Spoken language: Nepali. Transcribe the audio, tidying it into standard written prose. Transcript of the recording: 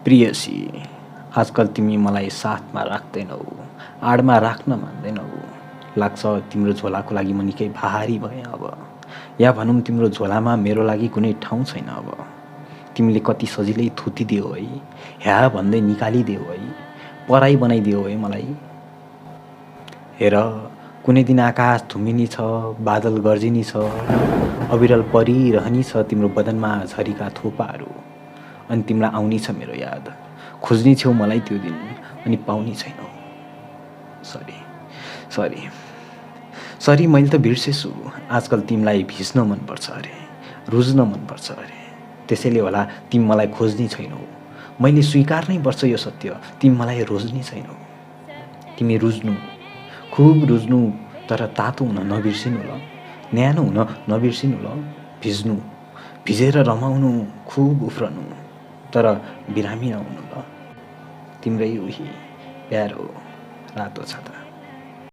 प्रियसी, आजकल तिमी मलाई साथमा राख्दैनौ, आडमा राख्न मान्दैनौ। लाग्छ तिम्रो झोलाको लागि म निकै भारी भएँ अब, या भनौँ तिम्रो झोलामा मेरो लागि कुनै ठाउँ छैन अब। तिमीले कति सजिलै थुतिदियो है, ह्या भन्दै निकालिदियो है, पराई बनाइदियो है मलाई। हेर, कुनै दिन आकाश धुम्मिनी छ, बादल गर्जिनी छ, अविरल परिरहनी छ तिम्रो बदनमा झरीका थोपाहरू। अनि तिमीलाई आउनी छ मेरो याद, खोज्नी छेउ मलाई त्यो दिन, अनि पाउनी छैनौ। सरी सरी सरी, मैले त बिर्सेछु। आजकल तिमीलाई भिज्न मनपर्छ अरे, रुज्न मनपर्छ अरे, त्यसैले होला तिमी मलाई खोज्नी छैनौ। मैले स्वीकार्नै पर्छ यो सत्य, तिमी मलाई रोज्नी छैनौ। तिमी रुज्नु, खुब रुज्नु, तर तातो हुन नबिर्सिनु ल, न्यानो हुन नबिर्सिनु ल। भिज्नु, भिजेर रमाउनु, खुब उफ्रनु, तर बिरामी नहुनु ल। तिम्रै उही प्यारो रातो छाता।